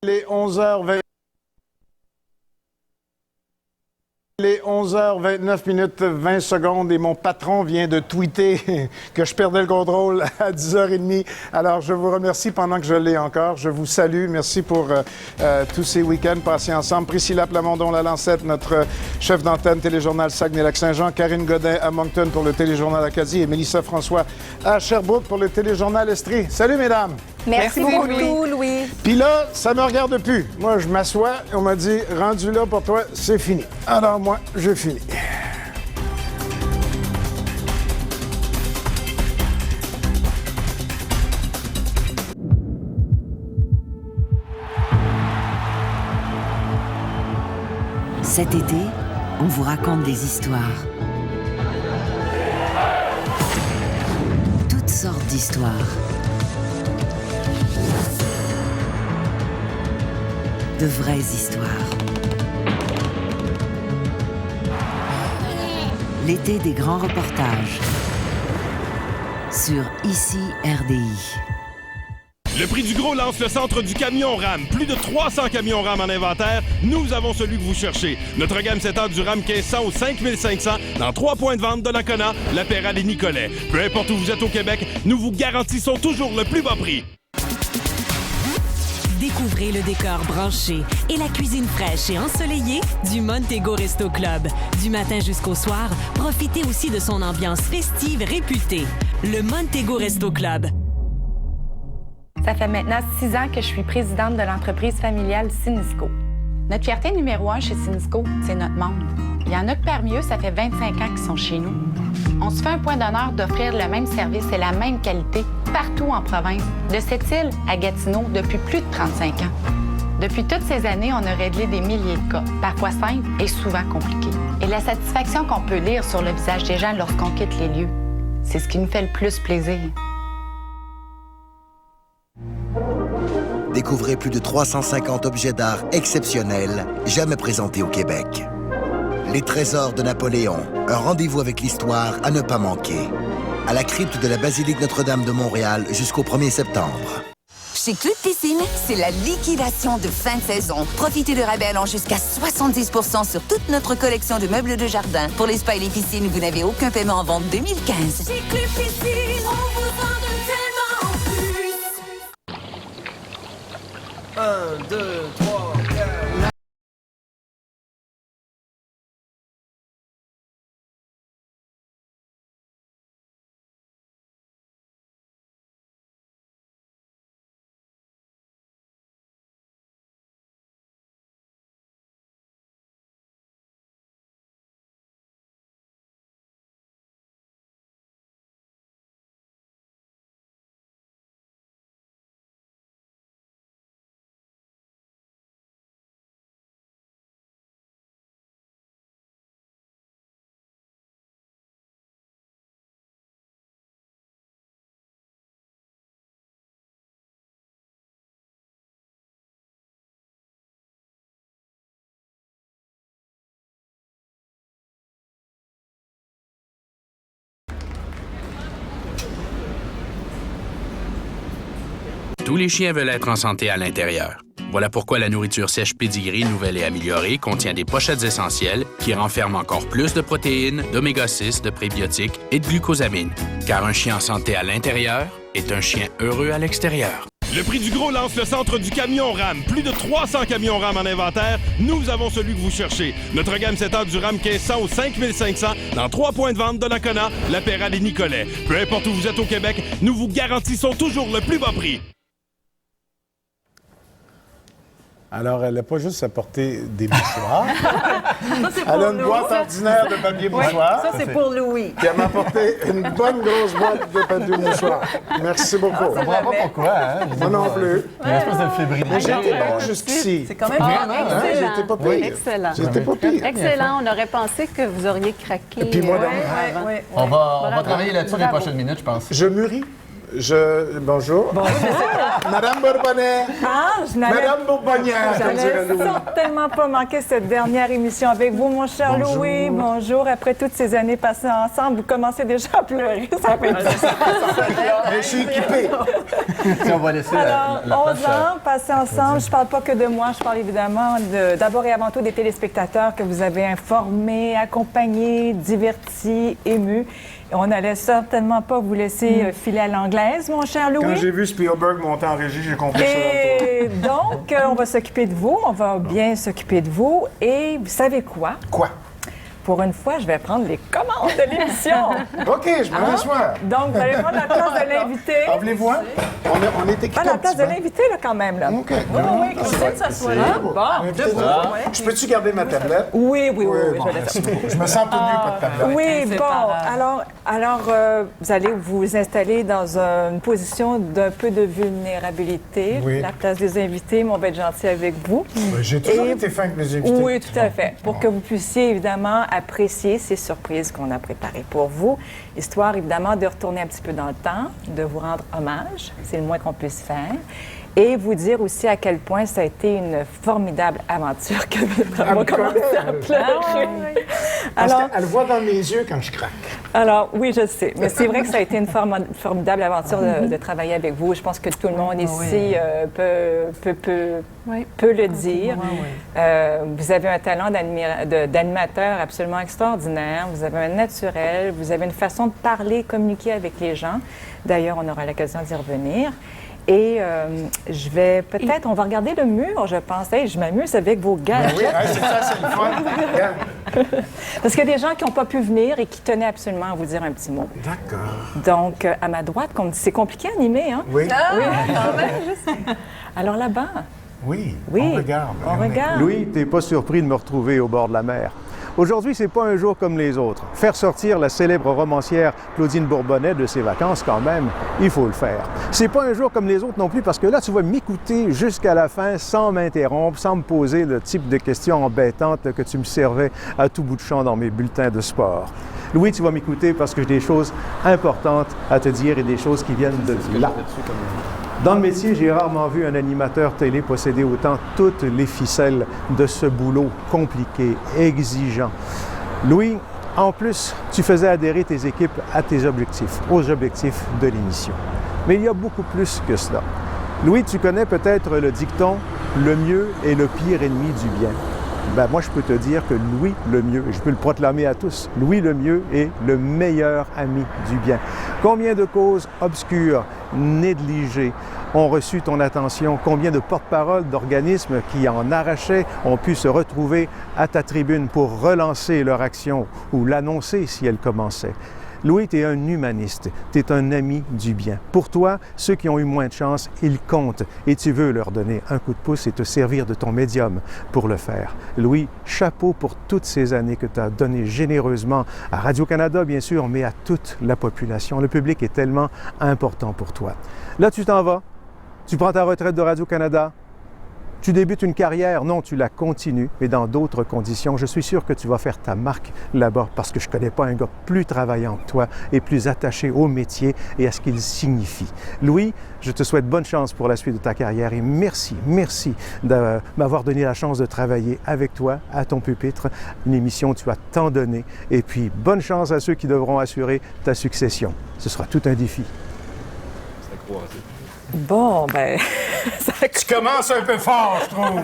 Les 11h20. Les 11h29 minutes 20 secondes et mon patron vient de tweeter que je perdais le contrôle à 10h30. Alors, je vous remercie pendant que je l'ai encore. Je vous salue. Merci pour tous ces week-ends passés ensemble. Priscilla Plamondon-Lalancette, notre chef d'antenne Téléjournal Saguenay-Lac-Saint-Jean. Karine Godin à Moncton pour le Téléjournal Acadie et Mélissa François à Sherbrooke pour le Téléjournal Estrie. Salut, mesdames! Merci beaucoup, Louis. Puis là, ça me regarde plus. Moi, je m'assois et on m'a dit, rendu là pour toi, c'est fini. Alors moi, je finis. Cet été, on vous raconte des histoires. Toutes sortes d'histoires. De vraies histoires. L'été des grands reportages sur ICI RDI. Le prix du gros lance le centre du camion RAM. Plus de 300 camions RAM en inventaire. Nous avons celui que vous cherchez. Notre gamme s'étend du RAM 1500 au 5500 dans 3 points de vente de Donnacona, La Pérale et Nicolet. Peu importe où vous êtes au Québec, nous vous garantissons toujours le plus bas prix. Découvrez le décor branché et la cuisine fraîche et ensoleillée du Montego Resto Club. Du matin jusqu'au soir, profitez aussi de son ambiance festive réputée. Le Montego Resto Club. Ça fait maintenant 6 ans que je suis présidente de l'entreprise familiale Sinisco. Notre fierté numéro 1 chez Sinisco, c'est notre monde. Il y en a que parmi eux, ça fait 25 ans qu'ils sont chez nous. On se fait un point d'honneur d'offrir le même service et la même qualité partout en province, de Sept-Îles à Gatineau depuis plus de 35 ans. Depuis toutes ces années, on a réglé des milliers de cas, parfois simples et souvent compliqués. Et la satisfaction qu'on peut lire sur le visage des gens lorsqu'on quitte les lieux, c'est ce qui nous fait le plus plaisir. Découvrez plus de 350 objets d'art exceptionnels jamais présentés au Québec. Les trésors de Napoléon, un rendez-vous avec l'histoire à ne pas manquer. À la crypte de la Basilique Notre-Dame de Montréal jusqu'au 1er septembre. Chez Club Piscine, c'est la liquidation de fin de saison. Profitez de rabais allant jusqu'à 70% sur toute notre collection de meubles de jardin. Pour les spas et les piscines, vous n'avez aucun paiement en vente 2015. Chez Club Piscine, on vous en donne tellement plus. 1, 2, 3, 4... Tous les chiens veulent être en santé à l'intérieur. Voilà pourquoi la nourriture sèche Pedigree nouvelle et améliorée contient des pochettes essentielles qui renferment encore plus de protéines, d'oméga-6, de prébiotiques et de glucosamine. Car un chien en santé à l'intérieur est un chien heureux à l'extérieur. Le prix du gros lance le centre du camion RAM. Plus de 300 camions RAM en inventaire. Nous avons celui que vous cherchez. Notre gamme s'étend du RAM 1500 au 5500 dans 3 points de vente de Donnacona, La Pérale et Nicolet. Peu importe où vous êtes au Québec, nous vous garantissons toujours le plus bas prix. Alors, elle n'a pas juste apporté des mouchoirs. Elle a une boîte ordinaire de papier mouchoir. Ça, c'est pour Louis. Puis elle m'a apporté une bonne grosse boîte de papier mouchoir. Merci beaucoup. Je ne comprends pas pourquoi. Hein? Moi non plus. Il y a une espèce de fébrilité. Mais j'étais bon jusqu'ici. C'est quand même excellent. J'étais pas pire. Excellent. J'étais pas pire. Excellent. On aurait pensé que vous auriez craqué. Et puis moi, On va travailler là-dessus les prochaines minutes, je pense. Je mûris. Bonjour. Madame Bourbonnais. Je n'allais Madame Bourbonnière, comme dirait j'allais Louis. certainement pas manquer cette dernière émission avec vous, mon cher Bonjour. Louis. Bonjour. Après toutes ces années passées ensemble, vous commencez déjà à pleurer. Ça fait Mais je suis équipé. On va laisser Alors, la 11 place ans passés ensemble, je parle pas que de moi, je parle évidemment d'abord et avant tout des téléspectateurs que vous avez informés, accompagnés, divertis, émus. Et on n'allait certainement pas vous laisser filer à l'anglaise, mon cher Louis. Quand j'ai vu Spielberg monter en régie, j'ai compris ça. dans le Et donc, on va s'occuper de vous, on va bien s'occuper de vous. Et vous savez quoi? Quoi? Pour une fois, je vais prendre les commandes de l'émission. OK, je me rassois. Donc, vous allez prendre la place de l'invité. Ah, voulez-vous un? On est équipés. Ah, la place de l'invité, là, quand même. Là. OK. Oui, qu'on sait que ça soit là. Je peux-tu garder ma tablette? Oui, bon, je vais la faire. je me sens plus mieux, pas de tablette. Oui, bon. Alors, vous allez vous installer dans une position d'un peu de vulnérabilité. Oui. La place des invités, mais on va être gentil avec vous. J'ai toujours été fin avec mes invités. Oui, tout à fait. Pour que vous puissiez, évidemment, apprécier ces surprises qu'on a préparées pour vous. Histoire, évidemment, de retourner un petit peu dans le temps, de vous rendre hommage. C'est le moins qu'on puisse faire. Et vous dire aussi à quel point ça a été une formidable aventure que on va commencer à pleurer. Parce qu'elle voit dans mes yeux quand je craque. Alors, oui, je sais. Mais c'est vrai que ça a été une formidable aventure de travailler avec vous. Je pense que tout le monde ici peut le dire. Vous avez un talent d'animateur absolument extraordinaire. Vous avez un naturel. Vous avez une façon de parler, communiquer avec les gens. D'ailleurs, on aura l'occasion d'y revenir. Et je vais peut-être, on va regarder le mur, je pense. Hey, je m'amuse avec vos gadgets. Oui, c'est ça, c'est le fun. Parce qu'il y a des gens qui n'ont pas pu venir et qui tenaient absolument à vous dire un petit mot. D'accord. Donc, à ma droite, c'est compliqué à animer, hein? Oui. Alors là-bas. Oui, Oui, on regarde. on regarde. Louis, t'es pas surpris de me retrouver au bord de la mer. Aujourd'hui, c'est pas un jour comme les autres. Faire sortir la célèbre romancière Claudine Bourbonnais de ses vacances, quand même, il faut le faire. C'est pas un jour comme les autres non plus, parce que là, tu vas m'écouter jusqu'à la fin sans m'interrompre, sans me poser le type de questions embêtantes que tu me servais à tout bout de champ dans mes bulletins de sport. Louis, tu vas m'écouter parce que j'ai des choses importantes à te dire et des choses qui viennent de là. Dans le métier, j'ai rarement vu un animateur télé posséder autant toutes les ficelles de ce boulot compliqué, exigeant. Louis, en plus, tu faisais adhérer tes équipes à tes objectifs, aux objectifs de l'émission. Mais il y a beaucoup plus que cela. Louis, tu connais peut-être le dicton « Le mieux est le pire ennemi du bien ». Ben moi, je peux te dire que Louis le mieux, je peux le proclamer à tous, Louis le mieux est le meilleur ami du bien. Combien de causes obscures, négligées, ont reçu ton attention? Combien de porte-parole d'organismes qui en arrachaient ont pu se retrouver à ta tribune pour relancer leur action ou l'annoncer si elle commençait? Louis, tu es un humaniste, tu es un ami du bien. Pour toi, ceux qui ont eu moins de chance, ils comptent et tu veux leur donner un coup de pouce et te servir de ton médium pour le faire. Louis, chapeau pour toutes ces années que tu as données généreusement à Radio-Canada, bien sûr, mais à toute la population. Le public est tellement important pour toi. Là, tu t'en vas, tu prends ta retraite de Radio-Canada. Tu débutes une carrière, non, tu la continues, mais dans d'autres conditions. Je suis sûr que tu vas faire ta marque là-bas parce que je ne connais pas un gars plus travaillant que toi et plus attaché au métier et à ce qu'il signifie. Louis, je te souhaite bonne chance pour la suite de ta carrière et merci de m'avoir donné la chance de travailler avec toi à ton pupitre. Une émission où tu as tant donné et puis bonne chance à ceux qui devront assurer ta succession. Ce sera tout un défi. Bon, ben... Tu commences un peu fort, je trouve.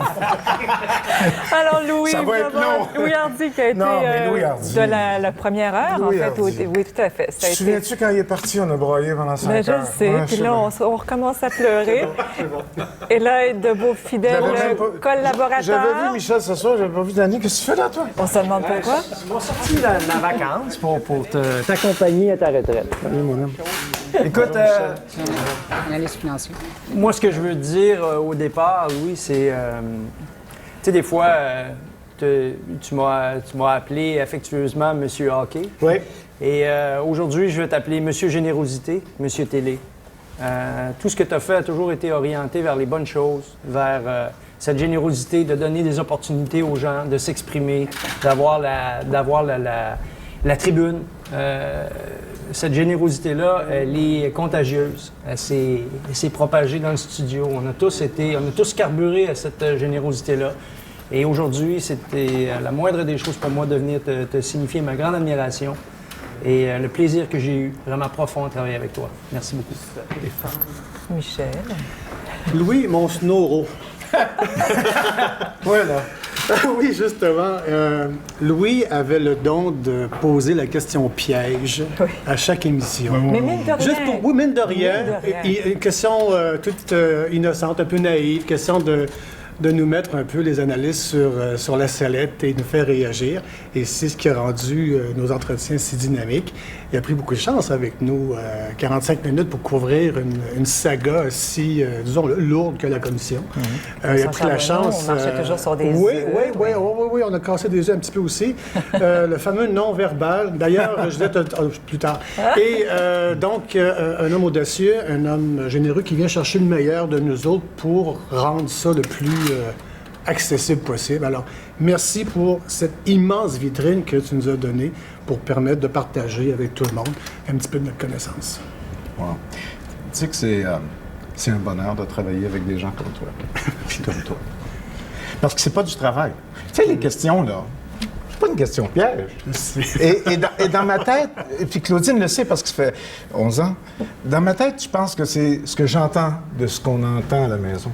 Alors, Louis, ça va être long. Louis Hardy qui a été Louis Hardy. de la première heure, Louis en fait. Oui, tout à fait. Tu te souviens-tu quand il est parti, on a broyé pendant 5 heures? Je le sais, puis là, on recommence à pleurer. Et là, de beaux fidèles collaborateurs. J'avais vu Michel ce soir, j'avais pas vu Danny. Qu'est-ce que tu fais là, toi? On se demande pourquoi. Ils m'ont sorti de la vacance pour t'accompagner à ta retraite. Oui, mon homme. Écoute, analyse financière. Moi, ce que je veux te dire au départ, Louis, c'est... tu sais, des fois, tu m'as appelé affectueusement Monsieur Hockey. Oui. Et aujourd'hui, je vais t'appeler Monsieur Générosité, Monsieur Télé. Tout ce que tu as fait a toujours été orienté vers les bonnes choses, vers cette générosité de donner des opportunités aux gens, de s'exprimer, d'avoir la tribune. cette générosité-là, elle est contagieuse. Elle s'est propagée dans le studio. On a tous carburé à cette générosité-là. Et aujourd'hui, c'était la moindre des choses pour moi de venir te signifier ma grande admiration et le plaisir que j'ai eu, vraiment profond, à travailler avec toi. Merci beaucoup. Michel. Louis, mon snoro. Voilà. Oui, justement. Louis avait le don de poser la question piège à chaque émission. Mais mine de rien. Juste pour, oui, mine de rien. Mine de rien. Une question toute innocente, un peu naïve, question de nous mettre un peu les analystes sur la sellette et nous faire réagir. Et c'est ce qui a rendu nos entretiens si dynamiques. Il a pris beaucoup de chance avec nous, 45 minutes pour couvrir une saga aussi, disons, lourde que la commission. Il a pris la chance... On marchait toujours sur des oui, œufs. Oui, on a cassé des œufs un petit peu aussi. Le fameux non-verbal, d'ailleurs, je vais plus tard. Et donc, un homme audacieux, un homme généreux qui vient chercher le meilleur de nous autres pour rendre ça le plus accessible possible. Alors, merci pour cette immense vitrine que tu nous as donnée pour permettre de partager avec tout le monde un petit peu de notre connaissance. Wow. Tu sais que c'est un bonheur de travailler avec des gens comme toi. Puis comme toi. Parce que c'est pas du travail. Tu sais, les questions, là, c'est pas une question piège. Et dans ma tête, et puis Claudine le sait parce que ça fait 11 ans, dans ma tête, je pense que c'est ce que j'entends de ce qu'on entend à la maison.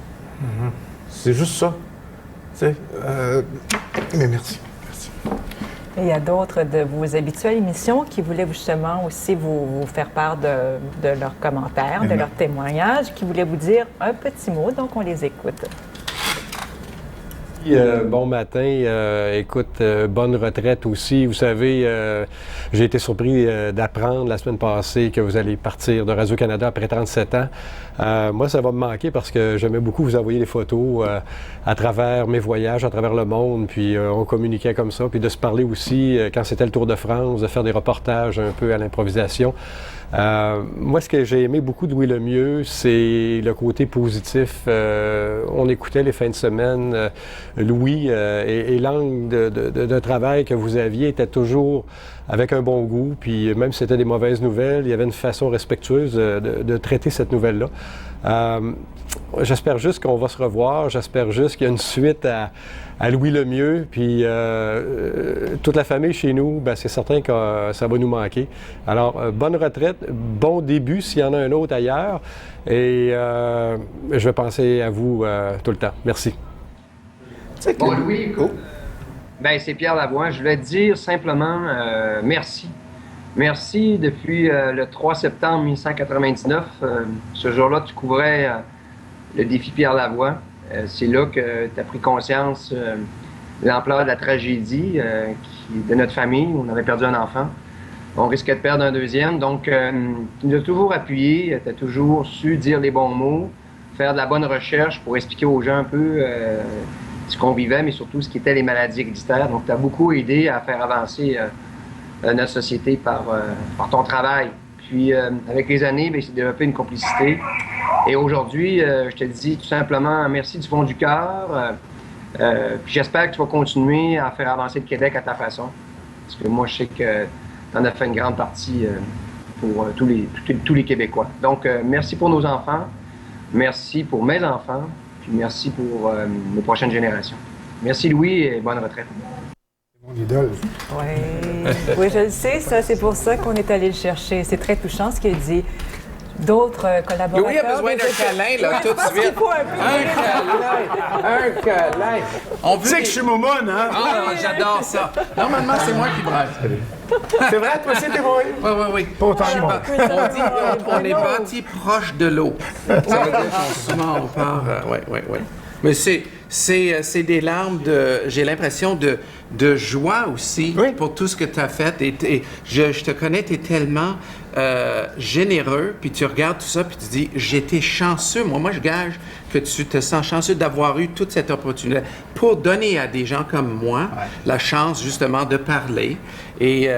C'est juste ça. Tu sais, mais merci. Et il y a d'autres de vos habituelles émissions qui voulaient justement aussi vous faire part de leurs commentaires, de leurs témoignages, qui voulaient vous dire un petit mot, donc on les écoute. Bon matin, écoute, bonne retraite aussi. Vous savez, j'ai été surpris d'apprendre la semaine passée que vous allez partir de Radio-Canada après 37 ans. Moi, ça va me manquer parce que j'aimais beaucoup vous envoyer des photos à travers mes voyages, à travers le monde, puis on communiquait comme ça, puis de se parler aussi quand c'était le Tour de France, de faire des reportages un peu à l'improvisation. Moi, ce que j'ai aimé beaucoup de Louis Lemieux, c'est le côté positif. On écoutait les fins de semaine. Louis et l'angle de travail que vous aviez était toujours avec un bon goût. Puis même si c'était des mauvaises nouvelles, il y avait une façon respectueuse de traiter cette nouvelle-là. J'espère juste qu'on va se revoir. J'espère juste qu'il y a une suite à Louis Lemieux. Puis toute la famille chez nous, bien, c'est certain que ça va nous manquer. Alors, bonne retraite, bon début s'il y en a un autre ailleurs. Et je vais penser à vous tout le temps. Merci. Bon, Louis, écoute, ben, c'est Pierre Lavoie. Je voulais te dire simplement merci. Merci depuis le 3 septembre 1999. Ce jour-là, tu couvrais le défi Pierre Lavoie. C'est là que tu as pris conscience de l'ampleur de la tragédie de notre famille. On avait perdu un enfant. On risquait de perdre un deuxième. Donc, tu nous as toujours appuyés. Tu as toujours su dire les bons mots, faire de la bonne recherche pour expliquer aux gens un peu ce qu'on vivait, mais surtout ce qui étaient les maladies héréditaires. Donc, tu as beaucoup aidé à faire avancer notre société par ton travail. Puis, avec les années, bien, c'est développé une complicité. Et aujourd'hui, je te dis tout simplement merci du fond du cœur. Puis j'espère que tu vas continuer à faire avancer le Québec à ta façon. Parce que moi, je sais que tu en as fait une grande partie pour tous les Québécois. Donc, merci pour nos enfants. Merci pour mes enfants. Puis merci pour nos prochaines générations. Merci Louis et bonne retraite. Mon idole. Oui, je le sais, ça, c'est pour ça qu'on est allé le chercher. C'est très touchant ce qu'il dit. D'autres collaborateurs. Louis a besoin d'un câlin, là, tout de suite. Un câlin. On tu sais que je suis moumoune, hein? Ah, j'adore ça. Normalement, c'est moi qui braille. C'est vrai, toi aussi, t'es beau? Oui. Pas autant que moi. On est bâti proche de l'eau. Ça veut dire qu'on souvent, on part... Oui. Mais c'est des larmes j'ai l'impression de joie aussi pour tout ce que tu as fait. Et je te connais, tu es tellement généreux, puis tu regardes tout ça, puis tu dis, j'étais chanceux. Moi, je gage que tu te sens chanceux d'avoir eu toute cette opportunité pour donner à des gens comme moi la chance, justement, de parler. Et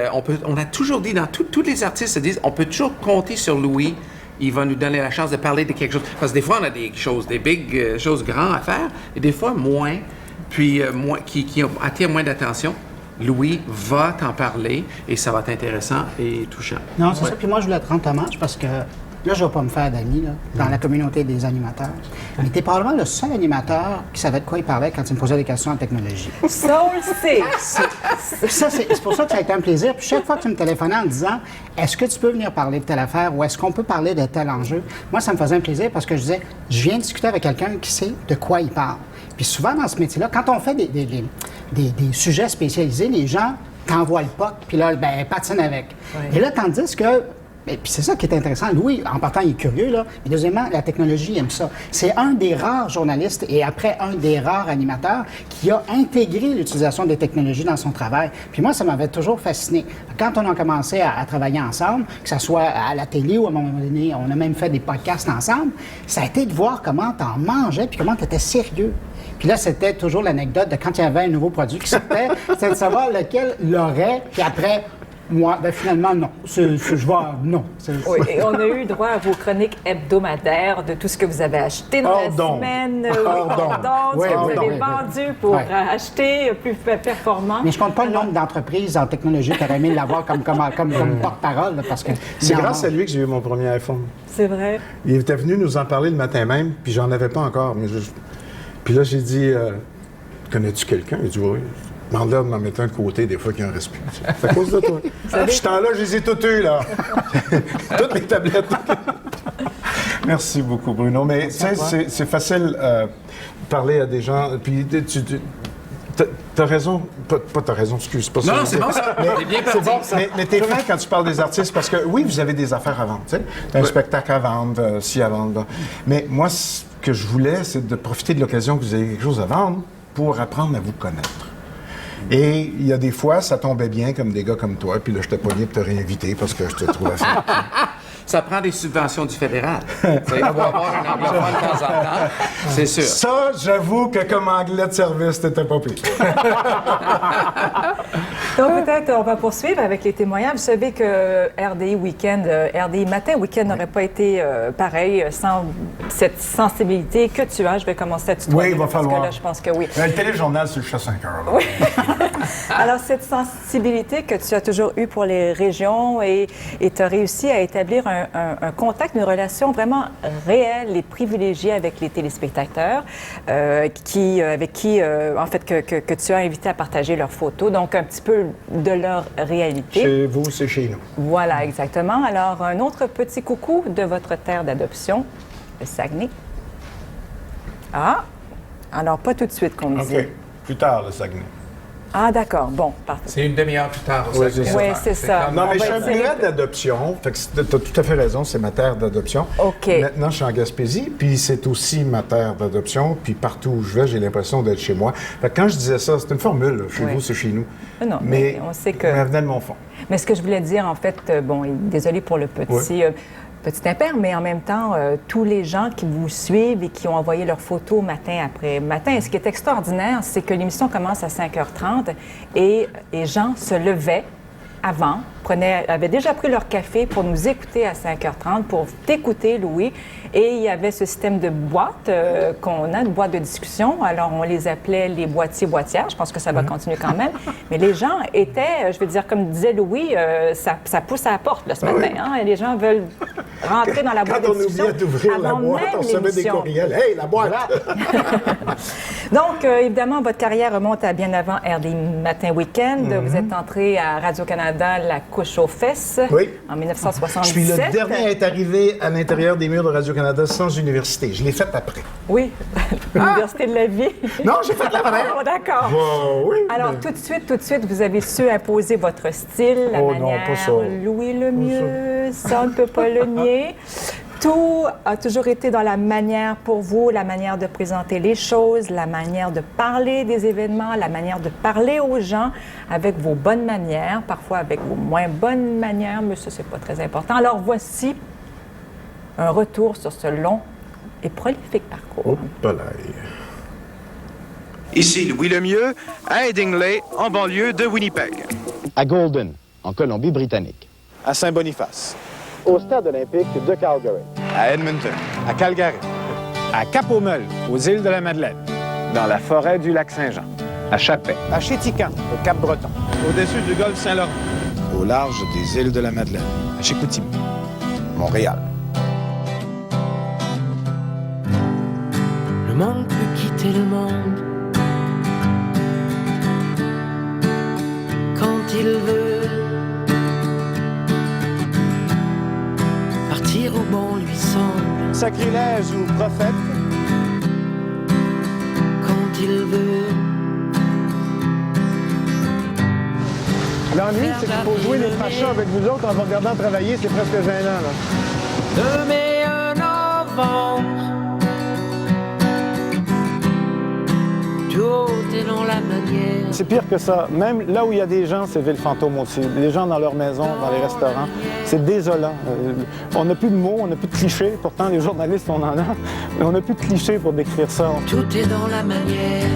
on a toujours dit, tous les artistes se disent, on peut toujours compter sur Louis. Il va nous donner la chance de parler de quelque chose. Parce que des fois, on a des big choses grandes à faire, et des fois, moins, puis qui attirent moins d'attention. Louis va t'en parler et ça va être intéressant et touchant. Non, c'est Ouais. ça. Puis moi, je voulais te rendre hommage parce que là, je ne vais pas me faire d'amis là, dans la communauté des animateurs. Mais tu es probablement le seul animateur qui savait de quoi il parlait quand il me posait des questions en technologie. Ça, on le sait. C'est pour ça que ça a été un plaisir. Puis chaque fois que tu me téléphonais en me disant est-ce que tu peux venir parler de telle affaire ou est-ce qu'on peut parler de tel enjeu, moi, ça me faisait un plaisir parce que je disais je viens discuter avec quelqu'un qui sait de quoi il parle. Puis souvent, dans ce métier-là, quand on fait des sujets spécialisés, les gens t'envoient le POC, puis là, ben, patinent avec. Oui. Et là, tandis que et puis c'est ça qui est intéressant. Louis, en partant, il est curieux, là. Mais deuxièmement, la technologie, il aime ça. C'est un des rares journalistes et après un des rares animateurs qui a intégré l'utilisation des technologies dans son travail. Puis moi, ça m'avait toujours fasciné. Quand on a commencé à travailler ensemble, que ce soit à la télé ou à un moment donné, on a même fait des podcasts ensemble, ça a été de voir comment t'en mangeais puis comment t'étais sérieux. Puis là, c'était toujours l'anecdote de quand il y avait un nouveau produit qui sortait, c'était de savoir lequel l'aurait, puis après... Moi, ben finalement, non. Non. Oui, et on a eu droit à vos chroniques hebdomadaires de tout ce que vous avez acheté dans la semaine. Ce que vous avez vendu pour acheter plus performant. Mais je compte pas le nombre d'entreprises en technologie qui auraient aimé l'avoir comme porte-parole, là, parce que... C'est grâce à lui que j'ai eu mon premier iPhone. C'est vrai. Il était venu nous en parler le matin même, puis j'en avais pas encore. Puis là, j'ai dit, connais-tu quelqu'un? Il dit, oui. Demande-leur de m'en mettre un de côté, des fois qu'il en reste plus. C'est à cause de toi. Puis ce temps-là, je les ai toutes eues, là. Toutes les tablettes. Merci beaucoup, Bruno. Mais tu sais, c'est facile de parler à des gens. Puis t'as raison. Pas t'as raison, excuse. Pas ça. Non, c'est bon, ça. T'es bien parti. Bon, mais t'es franc quand tu parles des artistes, parce que oui, vous avez des affaires à vendre. Tu sais, t'as un spectacle à vendre, ci à vendre. Mais moi, ce que je voulais, c'est de profiter de l'occasion que vous ayez quelque chose à vendre pour apprendre à vous connaître. Et il y a des fois, ça tombait bien comme des gars comme toi, puis là, je t'ai pogné pour te réinviter parce que je te trouvais ça. Ça prend des subventions du fédéral. Il va avoir un anglophone de temps en temps, c'est sûr. Ça, j'avoue que comme anglais de service, t'étais pas pire. Donc peut-être on va poursuivre avec les témoignages. Vous savez que RDI Week-end, RDI Matin Week-end n'aurait pas été pareil sans cette sensibilité que tu as. Je vais commencer à tutoyer. Oui, il va falloir. Parce que là, je pense que oui. Le téléjournal, c'est jusqu'à 5 heures. Là. Oui. Alors, cette sensibilité que tu as toujours eue pour les régions et tu as réussi à établir un contact, une relation vraiment réelle et privilégiée avec les téléspectateurs avec qui, en fait, que tu as invité à partager leurs photos, donc un petit peu de leur réalité. Chez vous, c'est chez nous. Voilà, exactement. Alors, un autre petit coucou de votre terre d'adoption, le Saguenay. Ah, alors pas tout de suite qu'on me dit. OK, plus tard, le Saguenay. Ah, d'accord. Bon, parfait. C'est une demi-heure plus tard. Oui, c'est ça. Oui, c'est ça. Non, mais je suis un essayer muet d'adoption. Tu as tout à fait raison, c'est ma terre d'adoption. OK. Maintenant, je suis en Gaspésie, puis c'est aussi ma terre d'adoption. Puis partout où je vais, j'ai l'impression d'être chez moi. Fait que quand je disais ça, c'est une formule. Là. Chez vous, c'est chez nous. Non, mais on sait que... Elle venait de mon fond. Mais ce que je voulais dire, en fait, bon, désolé pour le petit... Petit impair, mais en même temps, tous les gens qui vous suivent et qui ont envoyé leurs photos matin après matin. Et ce qui est extraordinaire, c'est que l'émission commence à 5h30 et les gens se levaient avant, avaient déjà pris leur café pour nous écouter à 5h30, pour t'écouter, Louis. Et il y avait ce système de boîtes qu'on a, de boîtes de discussion. Alors, on les appelait les boîtiers-boîtières. Je pense que ça va continuer quand même. Mais les gens étaient, je veux dire, comme disait Louis, ça pousse à la porte là, ce matin. Hein? Et les gens veulent rentrer dans la boîte de discussion. Quand on oubliait d'ouvrir la boîte, on recevait des courriels. « Hey, la boîte! » Donc, évidemment, votre carrière remonte à bien avant RDI Matin Week-end. Vous êtes entré à Radio-Canada, la couche aux fesses, en 1977. Je suis le dernier à être arrivé à l'intérieur des murs de Radio-Canada sans université. Je l'ai fait après. Oui, l'université de la vie. Non, j'ai fait la vraie. Oh, d'accord. Oui, alors, tout de suite, vous avez su imposer votre style, la manière non, pas ça. Louis le mieux, ça on ne peut pas le nier. Tout a toujours été dans la manière pour vous, la manière de présenter les choses, la manière de parler des événements, la manière de parler aux gens avec vos bonnes manières, parfois avec vos moins bonnes manières, mais ça, c'est pas très important. Alors, voici un retour sur ce long et prolifique parcours. Ici Louis Lemieux, à Headingley, en banlieue de Winnipeg. À Golden, en Colombie-Britannique. À Saint-Boniface. Au stade olympique de Calgary. À Edmonton. À Calgary. À Cap-aux-Meules, aux îles de la Madeleine. Dans la forêt du lac Saint-Jean. À Chapet. À Chétican, au Cap-Breton. au-dessus du golfe Saint-Laurent. Au large des îles de la Madeleine, à Chicoutimi, Montréal. Le monde peut quitter le monde quand il veut, partir où bon lui semble Sacrilège ou prophète? quand il veut. L'ennui, c'est qu'il faut jouer les crachats avec vous autres en vous regardant travailler, c'est presque gênant, là. De mai à novembre, tout est dans la manière. C'est pire que ça. Même là où il y a des gens, c'est ville fantôme aussi. Les gens dans leur maison, dans les restaurants. C'est désolant. On n'a plus de mots, on n'a plus de clichés. Pourtant, les journalistes, on en a. Mais on n'a plus de clichés pour décrire ça. Tout est dans la manière.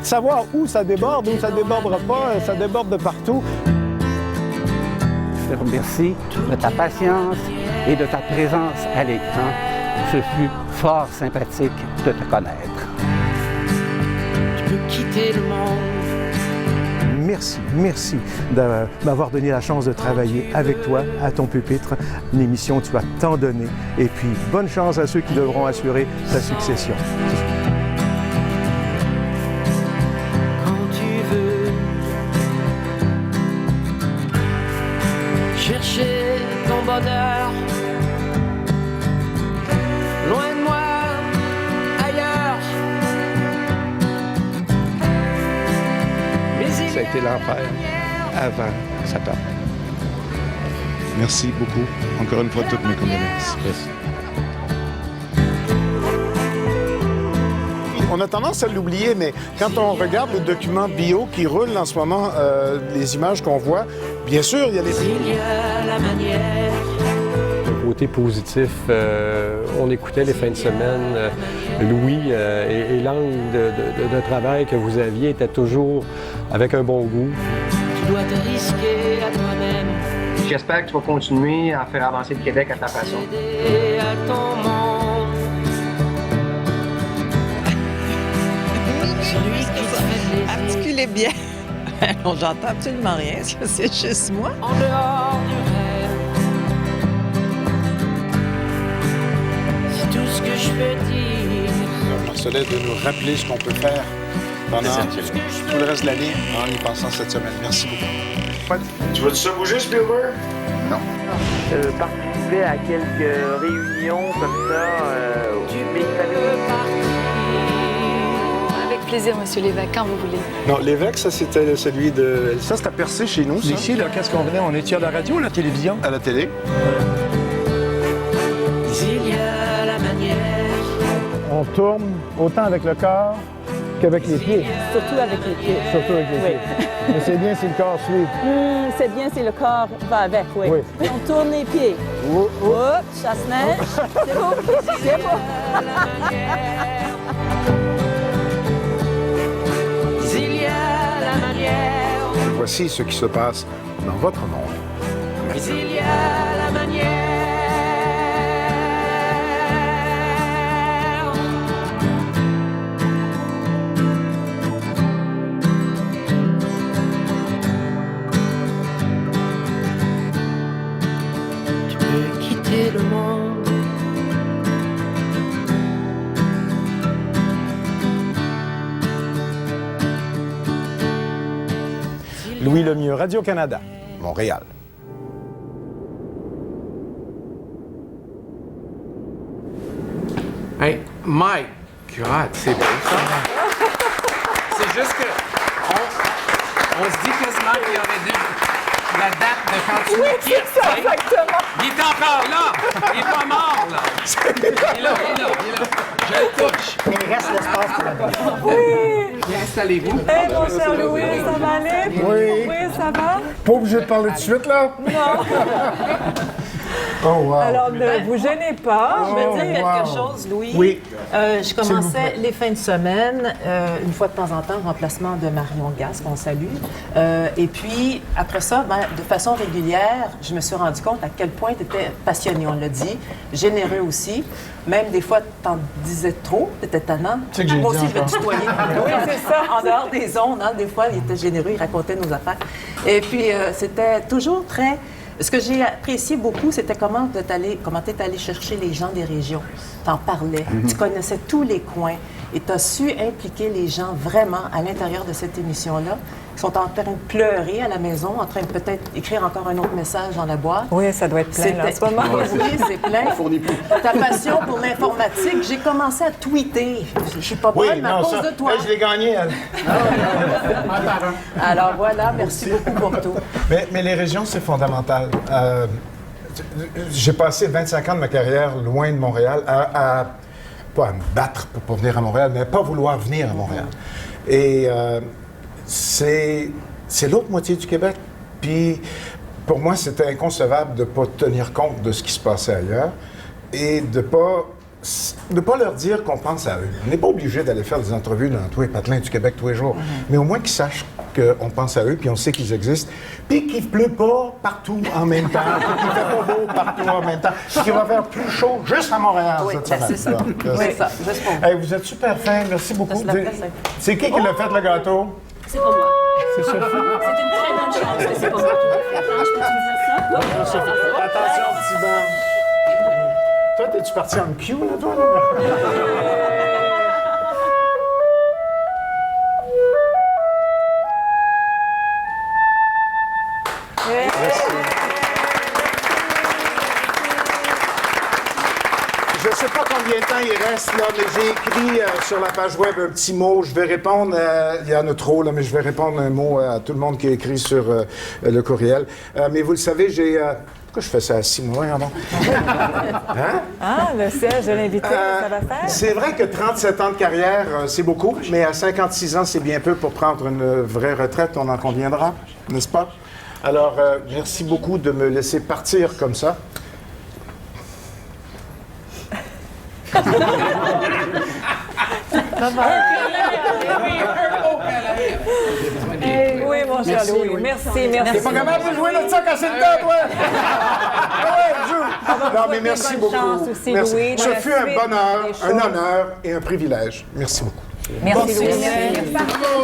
Savoir où ça déborde, où ça débordera pas, ça déborde de partout. Je te remercie de ta patience et de ta présence à l'écran. Ce fut fort sympathique de te connaître. Tu peux quitter le monde. Merci de m'avoir donné la chance de travailler avec toi à ton pupitre. Une émission où tu as tant donné. Et puis, bonne chance à ceux qui devront assurer ta succession. Chercher ton bonheur, loin de moi, ailleurs. Mais Ça a été l'enfer avant sa part. Merci beaucoup. Encore une fois, toutes mes condoléances. Merci. On a tendance à l'oublier, mais quand on regarde le document bio qui roule en ce moment, les images qu'on voit, bien sûr, il y a les... il y a la manière. Le côté positif, on écoutait les fins de semaine, Louis, et l'angle de travail que vous aviez était toujours avec un bon goût. Tu dois te risquer à toi-même. J'espère que tu vas continuer à faire avancer le Québec à ta façon. Et à ton monde. Celui qui te fait plaisir. Articulez bien. J'entends absolument rien. Est-ce que c'est juste moi? En dehors du rêve. C'est tout ce que je peux dire. Marcelet de nous rappeler ce qu'on peut faire pendant tout le reste de l'année en y pensant cette semaine. Merci beaucoup. Tu vas-tu ça bouger, Spielberg? Non. Participer à quelques réunions comme ça, mais Avec plaisir, Monsieur Lévesque, quand vous voulez. Non, l'évêque, ça c'était celui de... Ça, c'était percé chez nous, ça. Ici, là, qu'est-ce qu'on venait? On était à la radio ou à la télévision? À la télé. Il y a la manière. On tourne autant avec le corps qu'avec les pieds. Surtout avec les pieds. Surtout avec les pieds. Mais c'est bien si le corps suit. C'est bien si le corps va avec, oui. On tourne les pieds. Chasse-neige. C'est beau. C'est beau. Il y a la manière. Voici ce qui se passe dans votre monde. Il y a la manière. Tu peux quitter le monde. Louis Lemieux, Radio-Canada, Montréal. Hey, my God, c'est beau ça. C'est juste que on se dit quasiment qu'il y aurait dû la date de quand tu Oui, me quittes. c'est ça, exactement. Il est encore là. Il est pas mort, là. Il est là. Je le touche. Il reste l'espace pour la vie. Oui. Bien, installez-vous. Hey, mon cher Louis, ça va aller? Oui. Oui, ça va? Pas obligé de parler de suite, là? Non. Oh, wow. Alors, ne vous gênez pas. Je vais dire quelque chose, Louis. Oui. Je commençais les fins de semaine, une fois de temps en temps, en remplacement de Marion Gasse, qu'on salue. Et puis, après ça, de façon régulière, je me suis rendu compte à quel point tu étais passionné, on l'a dit, généreux aussi. Même des fois, tu en disais trop, tu étais tannant. Tu sais que j'ai Moi dit aussi, je vais encore. te tutoyer. Oui, c'est ça. En dehors des ondes, hein, des fois, il était généreux, il racontait nos affaires. Et puis, c'était toujours très... Ce que j'ai apprécié beaucoup, c'était comment tu es allé chercher les gens des régions. Tu en parlais, tu connaissais tous les coins et tu as su impliquer les gens vraiment à l'intérieur de cette émission-là. Ils sont en train de pleurer à la maison, en train de peut-être écrire encore un autre message dans la boîte. Oui, ça doit être plein là, en ce moment. Oui, c'est plein. Ta passion pour l'informatique, j'ai commencé à tweeter. Je suis pas bonne, mais à cause de toi. Je l'ai gagné, elle. Alors voilà, merci beaucoup pour tout. Mais les régions, c'est fondamental. J'ai passé 25 ans de ma carrière loin de Montréal pas à me battre pour pas venir à Montréal, mais à pas vouloir venir à Montréal. Et c'est l'autre moitié du Québec. Puis pour moi, c'était inconcevable de ne pas tenir compte de ce qui se passait ailleurs et de pas leur dire qu'on pense à eux. On n'est pas obligé d'aller faire des entrevues dans tous les patelins du Québec tous les jours, mais au moins qu'ils sachent qu'on pense à eux, puis on sait qu'ils existent, puis qu'il ne pleut pas partout en même temps, puis qu'il ne fait pas beau partout en même temps, puis qu'il va faire plus chaud juste à Montréal cette semaine. C'est ça. C'est ça, juste pour vous. Hey, vous êtes super fin, merci beaucoup. C'est qui l'a fait, le gâteau? C'est pas moi. C'est Sophie. C'est une très bonne chance que c'est pas moi qui l'ai fait. Je peux te dire ça? Attention, petit banc. Toi, t'es-tu parti en Q, là, toi? Je ne sais pas combien de temps il reste, là, mais j'ai écrit sur la page web un petit mot. Je vais répondre, il y en a trop, là, mais je vais répondre un mot à tout le monde qui a écrit sur le courriel. Mais vous le savez, j'ai... pourquoi je fais ça à 6 mois, non? Hein? Ah, le siège de l'invité, ça va faire? C'est vrai que 37 ans de carrière, c'est beaucoup, mais à 56 ans, c'est bien peu pour prendre une vraie retraite, on en conviendra, n'est-ce pas? Alors, merci beaucoup de me laisser partir comme ça. Oui, mon cher Louis. Merci. T'es pas capable de jouer notre sac à 7 temps, toi? Ah ouais, joue! Non, mais merci beaucoup. Aussi, merci. Louis, Ce fut un bonheur, un honneur et un privilège. Merci beaucoup. Merci, Louis. Bravo!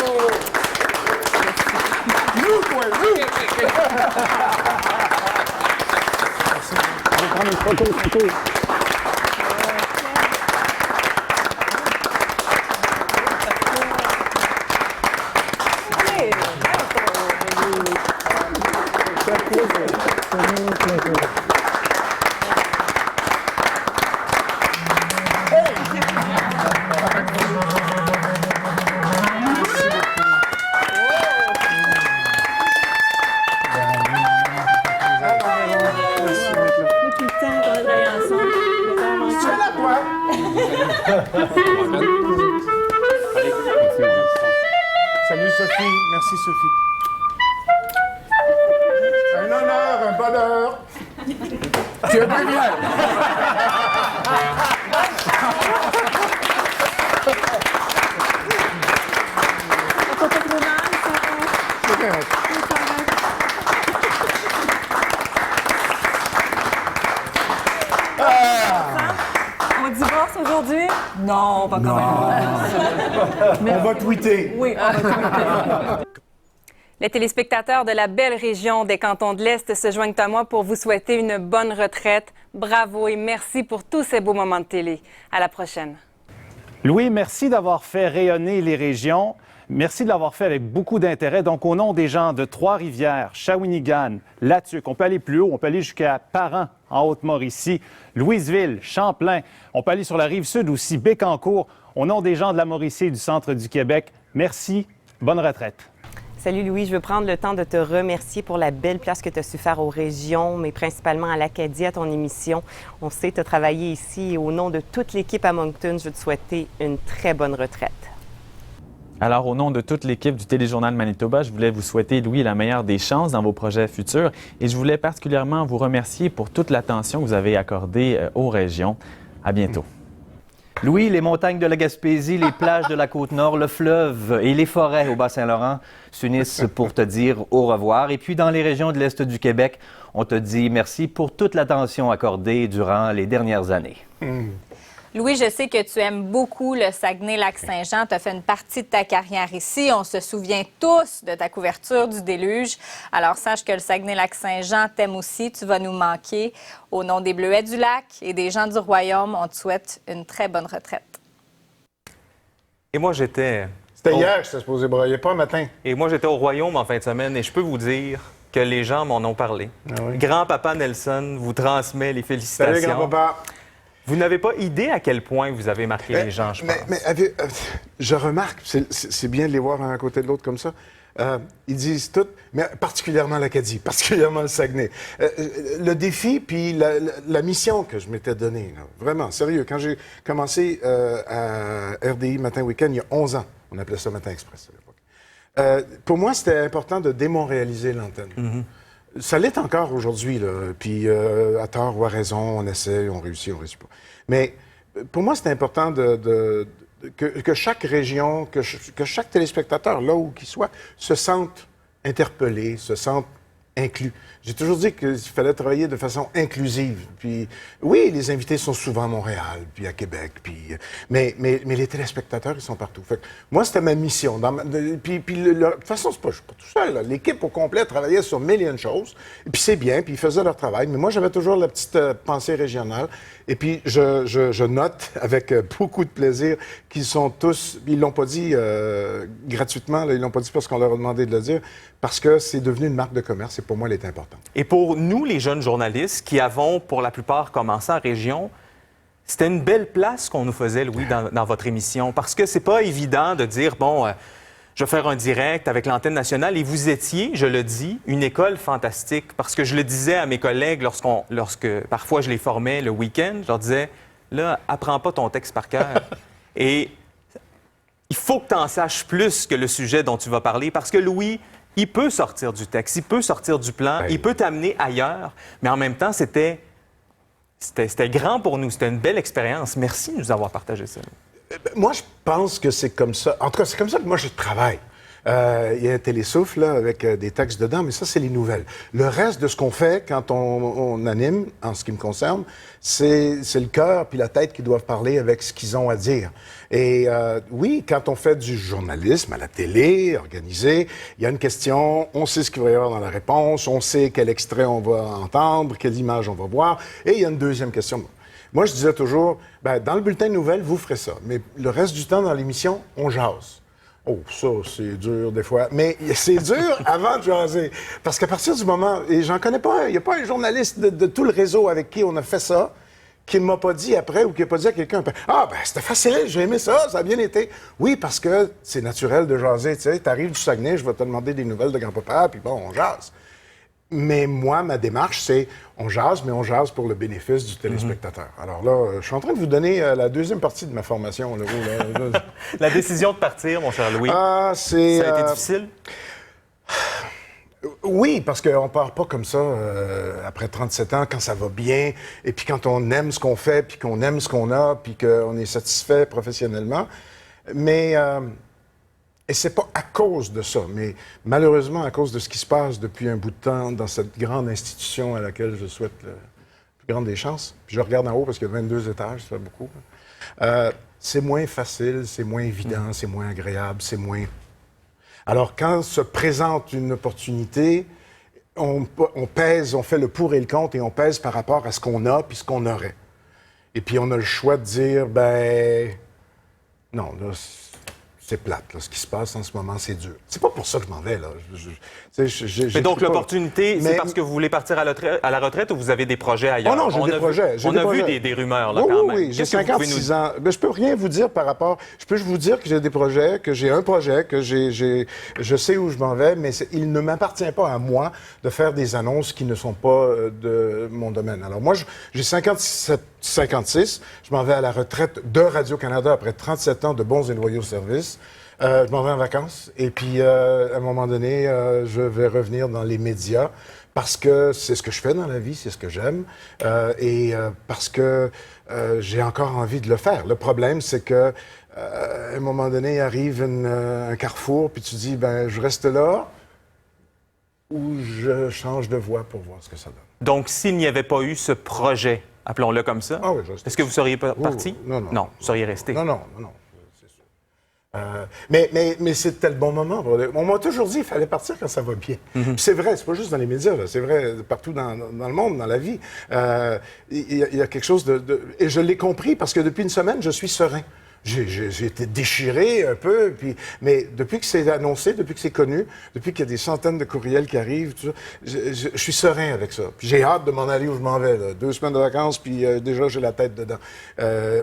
Joue, toi, joue! On va prendre une photo. Salut Sophie, merci Sophie. Un honneur, un bonheur. Tu es bien bien. On divorce aujourd'hui? Non, pas quand même. On va tweeter. Oui, on va tweeter. Les téléspectateurs de la belle région des cantons de l'Est se joignent à moi pour vous souhaiter une bonne retraite. Bravo et merci pour tous ces beaux moments de télé. À la prochaine. Louis, merci d'avoir fait rayonner les régions. Merci de l'avoir fait avec beaucoup d'intérêt. Donc, au nom des gens de Trois-Rivières, Shawinigan, Latuc, on peut aller plus haut, on peut aller jusqu'à Parent, en Haute-Mauricie, Louisville, Champlain, on peut aller sur la rive sud aussi, Bécancour. Au nom des gens de la Mauricie et du centre du Québec, merci, bonne retraite. Salut Louis, je veux prendre le temps de te remercier pour la belle place que tu as su faire aux régions, mais principalement à l'Acadie, à ton émission. On sait que tu as travaillé ici et au nom de toute l'équipe à Moncton, je veux te souhaiter une très bonne retraite. Alors, au nom de toute l'équipe du Téléjournal Manitoba, je voulais vous souhaiter, Louis, la meilleure des chances dans vos projets futurs et je voulais particulièrement vous remercier pour toute l'attention que vous avez accordée aux régions. À bientôt. Louis, les montagnes de la Gaspésie, les plages de la Côte-Nord, le fleuve et les forêts au Bas-Saint-Laurent s'unissent pour te dire au revoir. Et puis, dans les régions de l'Est du Québec, on te dit merci pour toute l'attention accordée durant les dernières années. Louis, je sais que tu aimes beaucoup le Saguenay-Lac-Saint-Jean. Tu as fait une partie de ta carrière ici. On se souvient tous de ta couverture du déluge. Alors, sache que le Saguenay-Lac-Saint-Jean t'aime aussi. Tu vas nous manquer. Au nom des Bleuets du Lac et des gens du Royaume, on te souhaite une très bonne retraite. Et moi, j'étais... C'était hier que c'était supposé brailler, pas un matin. Et moi, j'étais au Royaume en fin de semaine et je peux vous dire que les gens m'en ont parlé. Ah oui. Grand-papa Nelson vous transmet les félicitations. Salut, grand-papa. Vous n'avez pas idée à quel point vous avez marqué les gens, je pense. Mais je remarque, c'est bien de les voir un à côté de l'autre comme ça. Ils disent tout, mais particulièrement l'Acadie, particulièrement le Saguenay. Le défi, puis la mission que je m'étais donnée, là, vraiment, sérieux, quand j'ai commencé à RDI Matin Week-end, il y a 11 ans, on appelait ça Matin Express à l'époque. Pour moi, c'était important de démontréaliser l'antenne. Ça l'est encore aujourd'hui, là. Puis, à tort ou à raison, on essaie, on réussit pas. Mais pour moi, c'est important que chaque région, que chaque téléspectateur, là où qu'il soit, se sente interpellé, se sente inclus. J'ai toujours dit qu'il fallait travailler de façon inclusive. Puis, oui, les invités sont souvent à Montréal, puis à Québec, puis, mais les téléspectateurs, ils sont partout. Fait que moi, c'était ma mission. De toute façon, je suis pas tout seul. Là. L'équipe au complet travaillait sur mille et une choses. Et puis c'est bien, puis ils faisaient leur travail. Mais moi, j'avais toujours la petite pensée régionale. Et puis, je note avec beaucoup de plaisir qu'ils sont tous... Ils l'ont pas dit gratuitement, là, ils l'ont pas dit parce qu'on leur a demandé de le dire, parce que c'est devenu une marque de commerce et pour moi, elle est importante. Et pour nous, les jeunes journalistes qui avons, pour la plupart, commencé en région, c'était une belle place qu'on nous faisait, Louis, dans votre émission. Parce que c'est pas évident de dire, bon, je vais faire un direct avec l'antenne nationale. Et vous étiez, je le dis, une école fantastique. Parce que je le disais à mes collègues lorsque parfois je les formais le week-end, je leur disais, là, apprends pas ton texte par cœur. Et il faut que tu en saches plus que le sujet dont tu vas parler. Parce que Louis... il peut sortir du texte, il peut sortir du plan, il peut t'amener ailleurs, mais en même temps, c'était grand pour nous, c'était une belle expérience. Merci de nous avoir partagé ça. Moi, je pense que c'est comme ça. En tout cas, c'est comme ça que moi, je travaille. Il y a un télésouffle là, avec des textes dedans, mais ça, c'est les nouvelles. Le reste de ce qu'on fait quand on anime, en ce qui me concerne, c'est le cœur puis la tête qui doivent parler avec ce qu'ils ont à dire. Et oui, quand on fait du journalisme à la télé, organisé, il y a une question, on sait ce qu'il va y avoir dans la réponse, on sait quel extrait on va entendre, quelle image on va voir, et il y a une deuxième question. Moi, je disais toujours, dans le bulletin de nouvelles, vous ferez ça, mais le reste du temps dans l'émission, on jase. Oh, ça, c'est dur des fois. Mais c'est dur avant de jaser. Parce qu'à partir du moment... Et j'en connais pas un. Il n'y a pas un journaliste de tout le réseau avec qui on a fait ça qui ne m'a pas dit après ou qui n'a pas dit à quelqu'un « Ah, c'était facile, j'ai aimé ça, ça a bien été. » Oui, parce que c'est naturel de jaser. Tu sais, t'arrives du Saguenay, je vais te demander des nouvelles de grand-papa, puis bon, on jase. Mais moi, ma démarche, c'est on jase, mais on jase pour le bénéfice du téléspectateur. Alors là, je suis en train de vous donner la deuxième partie de ma formation. Là, La décision de partir, mon cher Louis, ça a été difficile? Oui, parce qu'on ne part pas comme ça après 37 ans, quand ça va bien, et puis quand on aime ce qu'on fait, puis qu'on aime ce qu'on a, puis qu'on est satisfait professionnellement. Mais... Et c'est pas à cause de ça, mais malheureusement à cause de ce qui se passe depuis un bout de temps dans cette grande institution à laquelle je souhaite la plus grande des chances. Puis je regarde en haut parce qu'il y a 22 étages, ça fait beaucoup. C'est moins facile, c'est moins évident, c'est moins agréable, c'est moins... Alors quand se présente une opportunité, on pèse, on fait le pour et le contre et on pèse par rapport à ce qu'on a puis ce qu'on aurait. Et puis on a le choix de dire, non, là, c'est plate, là. Ce qui se passe en ce moment, c'est dur. C'est pas pour ça que je m'en vais, là. Mais donc, l'opportunité, c'est parce que vous voulez partir à la retraite ou vous avez des projets ailleurs? Oh non, j'ai des projets. On a vu des rumeurs, là, quand même. Oui, j'ai 56 ans. Mais je peux rien vous dire par rapport... Je peux vous dire que j'ai des projets, que j'ai un projet, que je sais où je m'en vais, mais il ne m'appartient pas à moi de faire des annonces qui ne sont pas de mon domaine. Alors moi, j'ai 57 56. Je m'en vais à la retraite de Radio-Canada après 37 ans de bons et loyaux services. Je m'en vais en vacances. Et puis, à un moment donné, je vais revenir dans les médias parce que c'est ce que je fais dans la vie, c'est ce que j'aime. Parce que j'ai encore envie de le faire. Le problème, c'est que à un moment donné, arrive un carrefour, puis tu dis, ben, je reste là ou je change de voie pour voir ce que ça donne. Donc, s'il n'y avait pas eu ce projet, appelons-le comme ça, est-ce que vous seriez parti? Non, non. Non, vous seriez resté? Non, c'est sûr. Mais c'était le bon moment. On m'a toujours dit qu'il fallait partir quand ça va bien. Puis c'est vrai, c'est pas juste dans les médias, là, c'est vrai partout dans le monde, dans la vie. Il y a quelque chose de... Et je l'ai compris parce que depuis une semaine, je suis serein. J'ai été déchiré un peu, mais depuis que c'est annoncé, depuis que c'est connu, depuis qu'il y a des centaines de courriels qui arrivent, tout ça, je suis serein avec ça. Puis j'ai hâte de m'en aller où je m'en vais. Là. 2 semaines de vacances, puis déjà j'ai la tête dedans.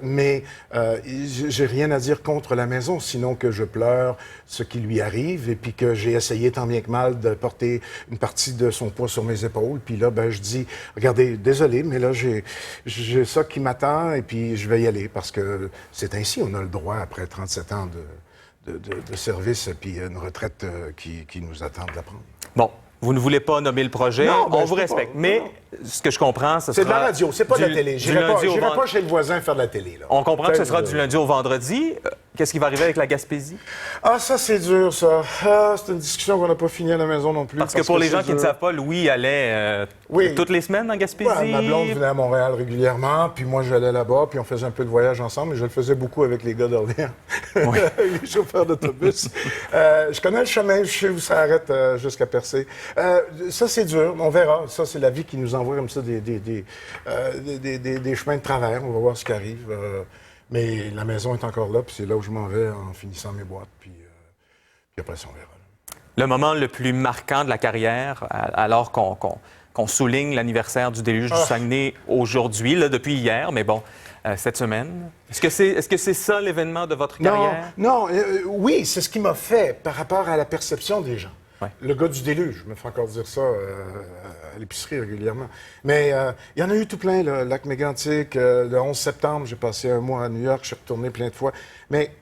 Mais j'ai rien à dire contre la maison, sinon que je pleure ce qui lui arrive et puis que j'ai essayé tant bien que mal de porter une partie de son poids sur mes épaules. Puis là, ben je dis, regardez, désolé, mais là j'ai ça qui m'attend et puis je vais y aller parce que c'est ainsi. On a le droit, après 37 ans de service, et puis une retraite qui nous attend de la prendre. Bon, vous ne voulez pas nommer le projet, non, on vous respecte. Mais ce que je comprends, ce sera... C'est de la radio, c'est pas de la télé. Je n'irai pas chez le voisin faire de la télé. Là. On comprend que ce sera du lundi au vendredi. Qu'est-ce qui va arriver avec la Gaspésie? Ah, ça, c'est dur, ça. Ah, c'est une discussion qu'on n'a pas finie à la maison non plus. Parce que pour les gens qui ne savent pas, Louis allait toutes les semaines en Gaspésie. Ouais, ma blonde venait à Montréal régulièrement, puis moi, j'allais là-bas, puis on faisait un peu de voyage ensemble, et je le faisais beaucoup avec les gars d'Orléans, les chauffeurs d'autobus. Je connais le chemin, je sais où ça arrête jusqu'à Percé. Ça, c'est dur, on verra. Ça, c'est la vie qui nous envoie comme ça des chemins de travers. On va voir ce qui arrive. Mais la maison est encore là, puis c'est là où je m'en vais en finissant mes boîtes, puis après ça, on verra. Le moment le plus marquant de la carrière, alors qu'on souligne l'anniversaire du déluge du Saguenay aujourd'hui, là, depuis hier, mais bon, cette semaine. Est-ce que c'est ça l'événement de votre carrière? Non, oui, c'est ce qui m'a fait par rapport à la perception des gens. Ouais. Le gars du déluge, je me fais encore dire ça à l'épicerie régulièrement. Mais il y en a eu tout plein, le lac Mégantic. Le 11 septembre, j'ai passé un mois à New York, je suis retourné plein de fois. Mais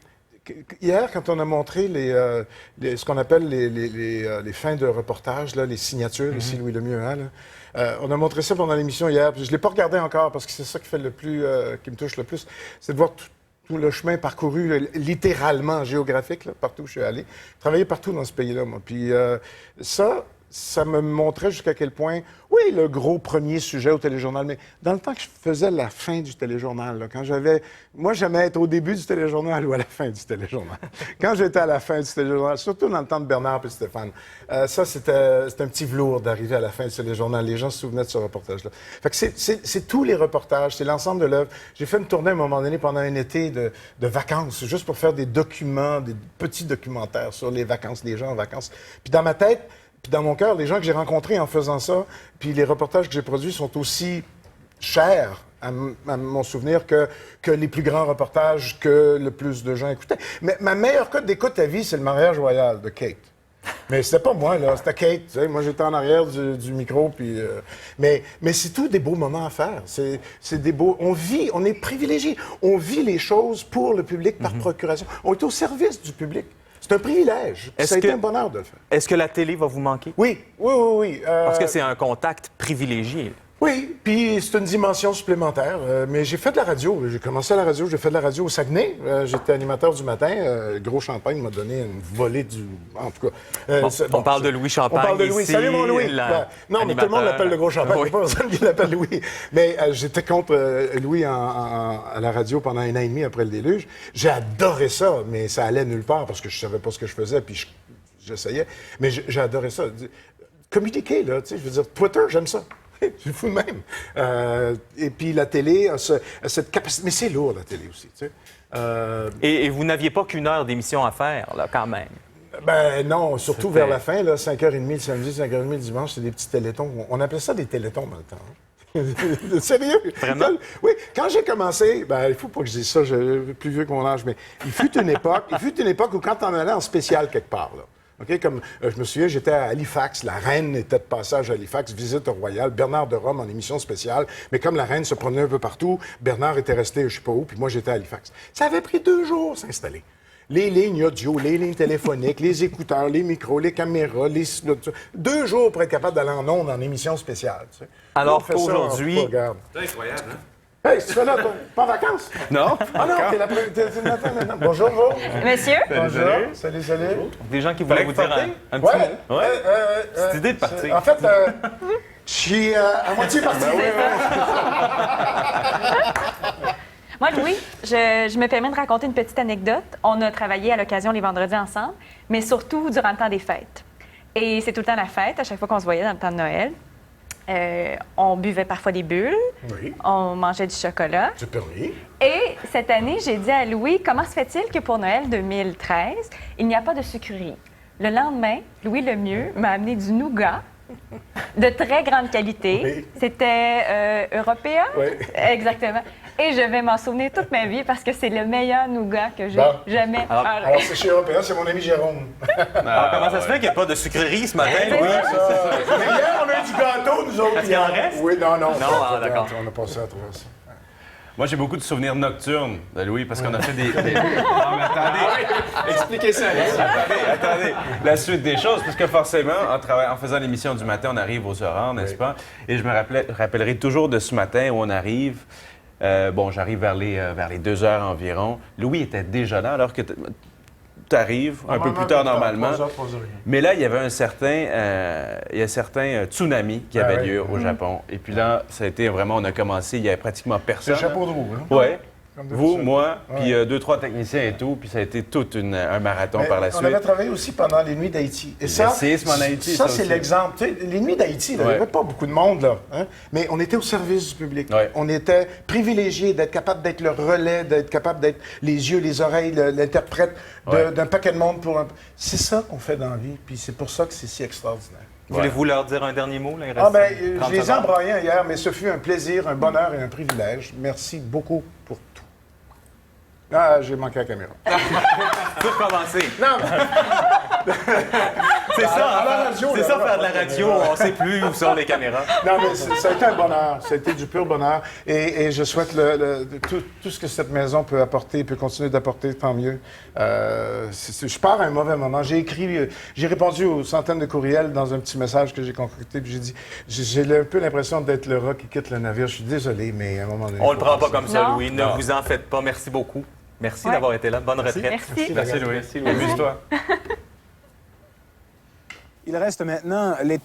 hier, quand on a montré ce qu'on appelle les fins de reportage, là, les signatures, ici Louis Lemieux, on a montré ça pendant l'émission hier. Puis je ne l'ai pas regardé encore parce que c'est ça qui fait qui me touche le plus, c'est de voir tout le chemin parcouru, littéralement géographique, là, partout où je suis allé. J'ai travaillé partout dans ce pays-là, moi. Puis ça me montrait jusqu'à quel point, oui, le gros premier sujet au téléjournal, mais dans le temps que je faisais la fin du téléjournal, là, quand moi, j'aimais être au début du téléjournal ou à la fin du téléjournal. Quand j'étais à la fin du téléjournal, surtout dans le temps de Bernard et Stéphane, ça, c'était un petit velours d'arriver à la fin du téléjournal. Les gens se souvenaient de ce reportage-là. Fait que c'est tous les reportages, c'est l'ensemble de l'œuvre. J'ai fait une tournée à un moment donné pendant un été de vacances, juste pour faire des documents, des petits documentaires sur les vacances, les gens en vacances. Puis dans ma tête, puis dans mon cœur, les gens que j'ai rencontrés en faisant ça, puis les reportages que j'ai produits sont aussi chers à mon souvenir que les plus grands reportages que le plus de gens écoutaient. Mais ma meilleure cote d'écoute à vie, c'est le mariage royal de Kate. Mais c'était pas moi, là, c'était Kate. Tu sais, moi, j'étais en arrière du micro, puis... Mais c'est tout des beaux moments à faire. C'est des beaux... On est privilégiés. On vit les choses pour le public par procuration. On est au service du public. C'est un privilège. Ça a été un bonheur de le faire. Est-ce que la télé va vous manquer? Oui. Parce que c'est un contact privilégié. Oui, puis c'est une dimension supplémentaire. Mais j'ai fait de la radio. J'ai commencé à la radio. J'ai fait de la radio au Saguenay. J'étais animateur du matin. Gros Champagne m'a donné une volée du... En tout cas... on parle de Louis Champagne. On parle de Louis. Ici, salut, mon Louis! Non, mais tout le monde l'appelle le Gros Champagne. Il n'y a pas personne qui l'appelle Louis. Mais j'étais contre Louis à la radio pendant 1 an et demi après le déluge. J'ai adoré ça, mais ça allait nulle part parce que je savais pas ce que je faisais, puis j'essayais. Mais j'ai adoré ça. Communiquer, là, tu sais, je veux dire, Twitter, j'aime ça. C'est fou de même. Et puis la télé a cette capacité... Mais c'est lourd, la télé aussi, tu sais. Et vous n'aviez pas qu'1 heure d'émission à faire, là, quand même. Ben non, surtout vers la fin, là, 5h30 le samedi, 5h30 le dimanche, c'est des petits télétons. On appelait ça des télétons dans le temps. Sérieux? Vraiment? Oui, quand j'ai commencé, il faut pas que je dise ça, je suis plus vieux que mon âge, mais il fut une époque où quand on allait en spécial quelque part, là, OK? Comme, je me souviens, j'étais à Halifax. La reine était de passage à Halifax, visite au Royal. Bernard de Rome en émission spéciale. Mais comme la reine se promenait un peu partout, Bernard était resté, je sais pas où, puis moi, j'étais à Halifax. Ça avait pris 2 jours s'installer. Les lignes audio, les lignes téléphoniques, les écouteurs, les micros, les caméras, 2 jours pour être capable d'aller en ondes en émission spéciale. Tu sais. Alors Là, on fait ça, qu'aujourd'hui- on regarde. C'est incroyable, hein? Hey, tu fais là, pas en vacances? Non. Ah non, t'es le matin maintenant. Bonjour, vous. Monsieur? Bonjour. Salut, salut. Des gens qui voulaient vous dire un petit Ouais. mot. Ouais. Cette idée de partir. En fait, je suis à moitié parti. Moi, Louis, je me permets de raconter une petite anecdote. On a travaillé à l'occasion les vendredis ensemble, mais surtout durant le temps des fêtes. Et c'est tout le temps la fête, à chaque fois qu'on se voyait dans le temps de Noël. On buvait parfois des bulles, Oui. on mangeait du chocolat. C'est permis. Et cette année, j'ai dit à Louis, comment se fait-il que pour Noël 2013, il n'y a pas de sucrerie? Le lendemain, Louis Lemieux m'a amené du nougat de très grande qualité. Oui. C'était européen? Oui. Exactement. Et je vais m'en souvenir toute ma vie parce que c'est le meilleur nougat que j'ai Bon. jamais Alors, c'est chez Européen, c'est mon ami Jérôme. Alors, comment ça se fait qu'il n'y a pas de sucrerie ce matin, Oui, Louis? Mais hier, on a eu du gâteau, nous autres. Est-ce qu'il en reste? Oui, non. Non, ah, d'accord. On a passé à travers ça. Moi, j'ai beaucoup de souvenirs nocturnes de Louis parce qu'on a fait des... Non, mais attendez. Expliquez ça, Alex. Attendez. La suite des choses, parce que forcément, en faisant l'émission du matin, on arrive aux horaires, n'est-ce pas? Et je me rappellerai toujours de ce matin où on arrive. J'arrive vers les 2 heures environ. Louis était déjà là, alors que tu arrives un peu plus tard normalement. 3 heures. Mais là, il y avait un certain tsunami qui avait lieu au Japon. Et puis là, ça a été vraiment, on a commencé, il y avait pratiquement personne. C'est le chapeau de roue, hein? Oui. Comme Vous, d'habitude. moi, Ouais. puis 2-3 techniciens et tout. Puis ça a été tout un marathon Mais par la on suite. avait travaillé aussi pendant les Nuits d'Haïti. Et Le ça, séisme en Haïti, ça ça c'est aussi. l'exemple. Tu sais, les Nuits d'Haïti, il n'y Ouais. avait pas beaucoup de monde, là. Hein? Mais on était au service du public. Ouais. On était privilégiés d'être capable d'être le relais, d'être capable d'être les yeux, les oreilles, l'interprète d'un paquet de monde pour un... C'est ça qu'on fait dans la vie, puis c'est pour ça que c'est si extraordinaire. Voulez-vous leur dire un dernier mot? Là? Il Ah reste ben, 30 je les ai secondes. embroyés hier, mais ce fut un plaisir, un bonheur et un privilège. Merci beaucoup pour tout. Ah, j'ai manqué la caméra. Tout recommencer. Non, mais... C'est ça, À la hein? radio, C'est là, ça, là, faire de la la radio, caméra. on ne sait plus où sont les caméras. Non, mais ça a été un bonheur. Ça a été du pur bonheur. Et je souhaite tout ce que cette maison peut apporter, peut continuer d'apporter, tant mieux. Je pars à un mauvais moment. J'ai répondu aux centaines de courriels dans un petit message que j'ai concocté. Puis j'ai dit, j'ai un peu l'impression d'être le rat qui quitte le navire. Je suis désolé, mais à un moment donné... On le prend pas comme ça, Non. Louis. Ne vous en faites pas. Merci beaucoup. Merci Ouais. d'avoir été là. Bonne retraite. Merci. Merci, Louis. Merci, Amuse-toi. Il reste maintenant les